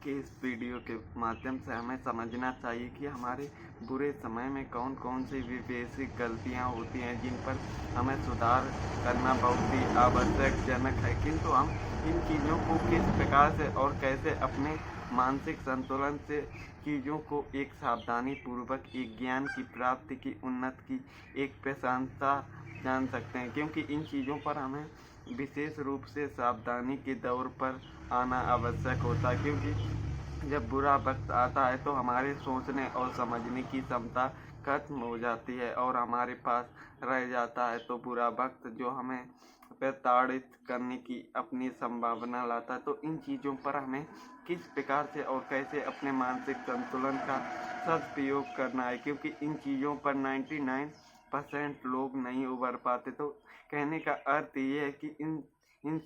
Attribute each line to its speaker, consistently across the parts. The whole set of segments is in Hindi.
Speaker 1: के इस वीडियो के माध्यम से हमें समझना चाहिए कि हमारे बुरे समय में कौन कौन सी भी बेसिक गलतियां होती हैं जिन पर हमें सुधार करना बहुत ही आवश्यकजनक है। किंतु हम इन चीज़ों को किस प्रकार से और कैसे अपने मानसिक संतुलन से चीज़ों को एक सावधानी पूर्वक एक ज्ञान की प्राप्ति की उन्नति की एक प्रशांतता जान सकते हैं, क्योंकि इन चीज़ों पर हमें विशेष रूप से सावधानी के दौर पर आना आवश्यक होता है। क्योंकि जब बुरा वक्त आता है तो हमारे सोचने और समझने की क्षमता खत्म हो जाती है और हमारे पास रह जाता है तो बुरा वक्त जो हमें प्रताड़ित करने की अपनी संभावना लाता है। तो इन चीज़ों पर हमें किस प्रकार से और कैसे अपने मानसिक संतुलन का सदुपयोग करना है, क्योंकि इन चीज़ों पर 99% लोग नहीं उभर पाते। तो कहने का अर्थ ये है कि इन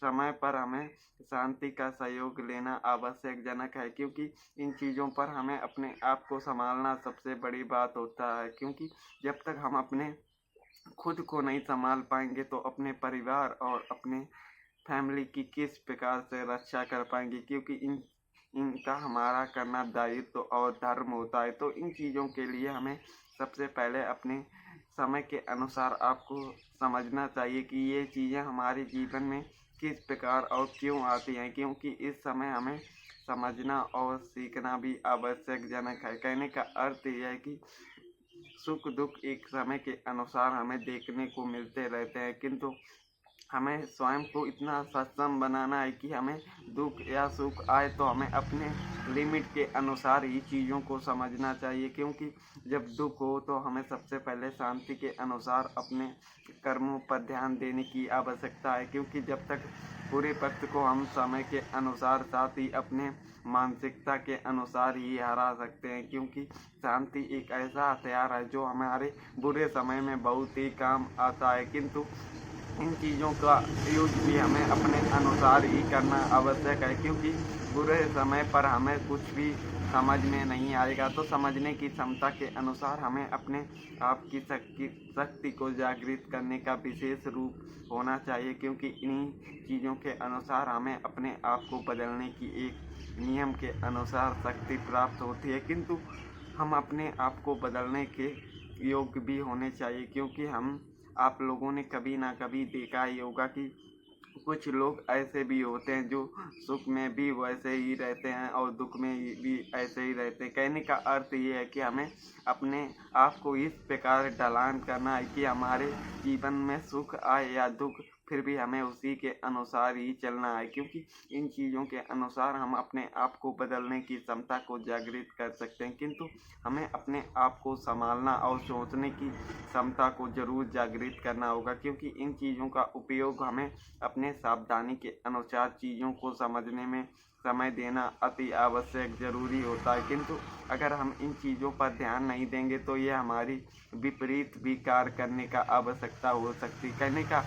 Speaker 1: समय पर हमें शांति का सहयोग लेना आवश्यकजनक है, क्योंकि इन चीज़ों पर हमें अपने आप को संभालना सबसे बड़ी बात होता है। क्योंकि जब तक हम अपने खुद को नहीं संभाल पाएंगे तो अपने परिवार और अपने फैमिली की किस प्रकार से रक्षा कर पाएंगे, क्योंकि इनका हमारा करना दायित्व और धर्म होता है। तो इन चीज़ों के लिए हमें सबसे पहले अपने समय के अनुसार आपको समझना चाहिए कि ये चीज़ें हमारे जीवन में किस प्रकार और क्यों आती हैं, क्योंकि इस समय हमें समझना और सीखना भी आवश्यकजनक है। कहने का अर्थ यह है कि सुख दुख एक समय के अनुसार हमें देखने को मिलते रहते हैं, किंतु हमें स्वयं को इतना सक्षम बनाना है कि हमें दुख या सुख आए तो हमें अपने लिमिट के अनुसार ही चीज़ों को समझना चाहिए। क्योंकि जब दुख हो तो हमें सबसे पहले शांति के अनुसार अपने कर्मों पर ध्यान देने की आवश्यकता है, क्योंकि जब तक पूरे वक्त को हम समय के अनुसार साथ ही अपने मानसिकता के अनुसार ही हरा सकते हैं। क्योंकि शांति एक ऐसा हथियार है जो हमारे बुरे समय में बहुत ही काम आता है, किंतु इन चीज़ों का यूज भी हमें अपने अनुसार ही करना आवश्यक है। क्योंकि बुरे समय पर हमें कुछ भी समझ में नहीं आएगा तो समझने की क्षमता के अनुसार हमें अपने आप की शक्ति को जागृत करने का विशेष रूप होना चाहिए। क्योंकि इन्हीं चीज़ों के अनुसार हमें अपने आप को बदलने की एक नियम के अनुसार शक्ति प्राप्त होती है, किंतु हम अपने आप को बदलने के योग्य भी होने चाहिए। क्योंकि आप लोगों ने कभी ना कभी देखा ही होगा कि कुछ लोग ऐसे भी होते हैं जो सुख में भी वैसे ही रहते हैं और दुख में भी ऐसे ही रहते हैं। कहने का अर्थ ये है कि हमें अपने आप को इस प्रकार ढलान करना है कि हमारे जीवन में सुख आए या दुख फिर भी हमें उसी के अनुसार ही चलना है। क्योंकि इन चीज़ों के अनुसार हम अपने आप को बदलने की क्षमता को जागृत कर सकते हैं, किंतु हमें अपने आप को संभालना और सोचने की क्षमता को जरूर जागृत करना होगा। क्योंकि इन चीज़ों का उपयोग हमें अपने सावधानी के अनुसार चीज़ों को समझने में समय देना अति आवश्यक जरूरी होता है। किंतु अगर हम इन चीज़ों पर ध्यान नहीं देंगे तो ये हमारी विपरीत भी कार्य करने का आवश्यकता हो सकती। कहने का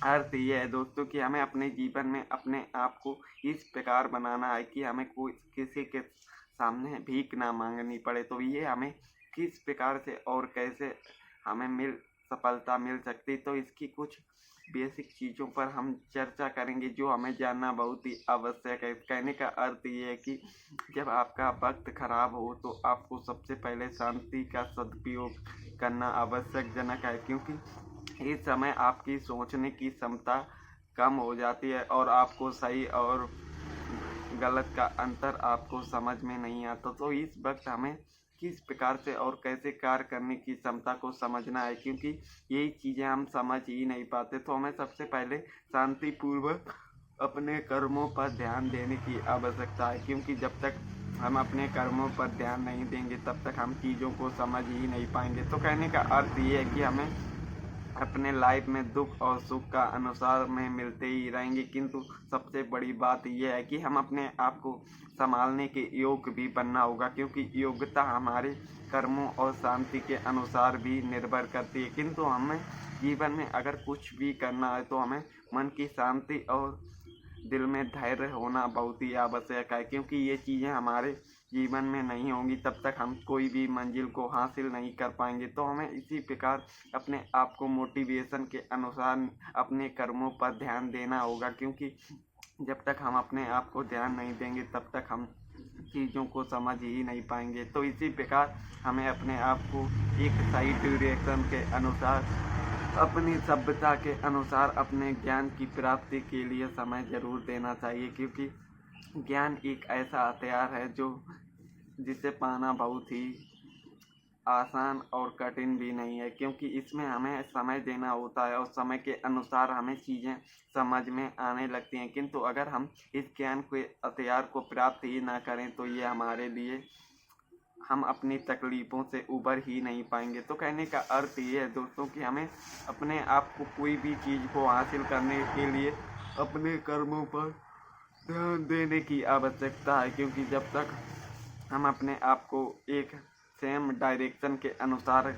Speaker 1: अर्थ ये है दोस्तों कि हमें अपने जीवन में अपने आप को इस प्रकार बनाना है कि हमें कोई किसी के सामने भीख ना मांगनी पड़े। तो ये हमें किस प्रकार से और कैसे हमें सफलता मिल सकती, तो इसकी कुछ बेसिक चीज़ों पर हम चर्चा करेंगे जो हमें जानना बहुत ही आवश्यक है। कहने का अर्थ ये है कि जब आपका वक्त खराब हो तो आपको सबसे पहले शांति का सदुपयोग करना आवश्यकजनक है। क्योंकि इस समय आपकी सोचने की क्षमता कम हो जाती है और आपको सही और गलत का अंतर आपको समझ में नहीं आता। तो इस वक्त हमें किस प्रकार से और कैसे कार्य करने की क्षमता को समझना है, क्योंकि यही चीज़ें हम समझ ही नहीं पाते। तो हमें सबसे पहले शांतिपूर्वक अपने कर्मों पर ध्यान देने की आवश्यकता है, क्योंकि जब तक हम अपने कर्मों पर ध्यान नहीं देंगे तब तक हम चीज़ों को समझ ही नहीं पाएंगे। तो कहने का अर्थ ये है कि हमें अपने लाइफ में दुख और सुख का अनुसार में मिलते ही रहेंगे, किंतु सबसे बड़ी बात यह है कि हम अपने आप को संभालने के योग्य भी बनना होगा। क्योंकि योग्यता हमारे कर्मों और शांति के अनुसार भी निर्भर करती है। किंतु हमें जीवन में अगर कुछ भी करना है तो हमें मन की शांति और दिल में धैर्य होना बहुत ही आवश्यक है। क्योंकि ये चीज़ें हमारे जीवन में नहीं होंगी तब तक हम कोई भी मंजिल को हासिल नहीं कर पाएंगे। तो हमें इसी प्रकार अपने आप को मोटिवेशन के अनुसार अपने कर्मों पर ध्यान देना होगा। क्योंकि जब तक हम अपने आप को ध्यान नहीं देंगे तब तक हम चीज़ों को समझ ही नहीं पाएंगे। तो इसी प्रकार हमें अपने आप को एक सही डायरेक्शन के अनुसार, अपनी सभ्यता के अनुसार अपने ज्ञान की प्राप्ति के लिए समय ज़रूर देना चाहिए, क्योंकि ज्ञान एक ऐसा हथियार है जो जिसे पाना बहुत ही आसान और कठिन भी नहीं है, क्योंकि इसमें हमें समय देना होता है और समय के अनुसार हमें चीज़ें समझ में आने लगती हैं। किंतु अगर हम इस ज्ञान के हथियार को प्राप्त ही ना करें तो ये हमारे लिए, हम अपनी तकलीफ़ों से उबर ही नहीं पाएंगे। तो कहने का अर्थ ये है दोस्तों कि हमें अपने आप को कोई भी चीज़ को हासिल करने के लिए अपने कर्मों पर ध्यान देने की आवश्यकता है, क्योंकि जब तक हम अपने आप को एक सेम डायरेक्शन के अनुसार,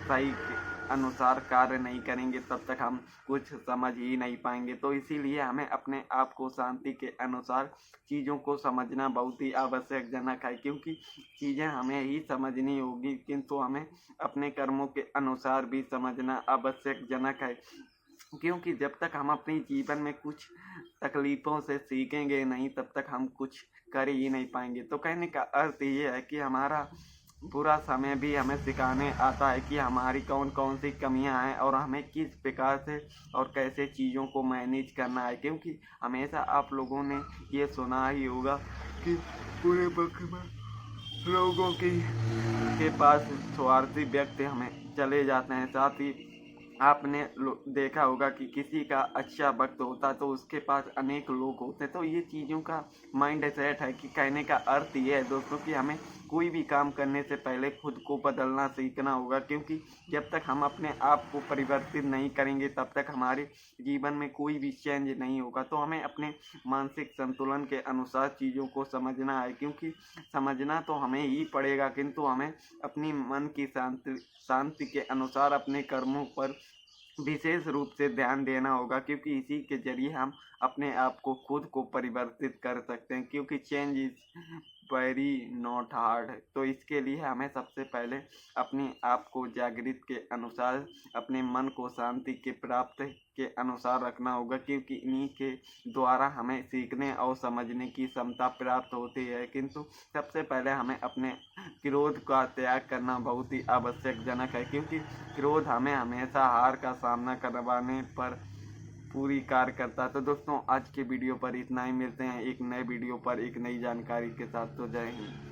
Speaker 1: सही के अनुसार कार्य नहीं करेंगे तब तक हम कुछ समझ ही नहीं पाएंगे। तो इसीलिए हमें अपने आप को शांति के अनुसार चीज़ों को समझना बहुत ही आवश्यकजनक है, क्योंकि चीज़ें हमें ही समझनी होगी, किंतु हमें अपने कर्मों के अनुसार भी समझना आवश्यकजनक है। क्योंकि जब तक हम अपने जीवन में कुछ तकलीफ़ों से सीखेंगे नहीं तब तक हम कुछ कर ही नहीं पाएंगे। तो कहने का अर्थ ये है कि हमारा बुरा समय भी हमें सिखाने आता है कि हमारी कौन कौन सी कमियां हैं और हमें किस प्रकार से और कैसे चीज़ों को मैनेज करना है। क्योंकि हमेशा आप लोगों ने ये सुना ही होगा कि पूरे वक्त में लोगों के पास स्वार्थी व्यक्ति हमें चले जाते हैं। साथ ही आपने देखा होगा कि किसी का अच्छा वक्त होता तो उसके पास अनेक लोग होते। तो ये चीज़ों का माइंड सेट है कि कहने का अर्थ ये है दोस्तों कि हमें कोई भी काम करने से पहले खुद को बदलना सीखना होगा, क्योंकि जब तक हम अपने आप को परिवर्तित नहीं करेंगे तब तक हमारे जीवन में कोई भी चेंज नहीं होगा। तो हमें अपने मानसिक संतुलन के अनुसार चीज़ों को समझना है, क्योंकि समझना तो हमें ही पड़ेगा, किंतु हमें अपनी मन की शांति के अनुसार अपने कर्मों पर विशेष रूप से ध्यान देना होगा, क्योंकि इसी के जरिए हम अपने आप को खुद को परिवर्तित कर सकते हैं। क्योंकि change is very not hard. तो इसके लिए हमें सबसे पहले अपने आप को जागृत के अनुसार, अपने मन को शांति के प्राप्त के अनुसार रखना होगा, क्योंकि इन्हीं के द्वारा हमें सीखने और समझने की क्षमता प्राप्त होती है। किंतु सबसे पहले हमें अपने क्रोध का त्याग करना बहुत ही आवश्यकजनक है, क्योंकि क्रोध हमें हमेशा हार का सामना करवाने पर पूरी कार्य करता है। तो दोस्तों आज के वीडियो पर इतना ही, मिलते हैं एक नए वीडियो पर एक नई जानकारी के साथ। तो जय हिंद।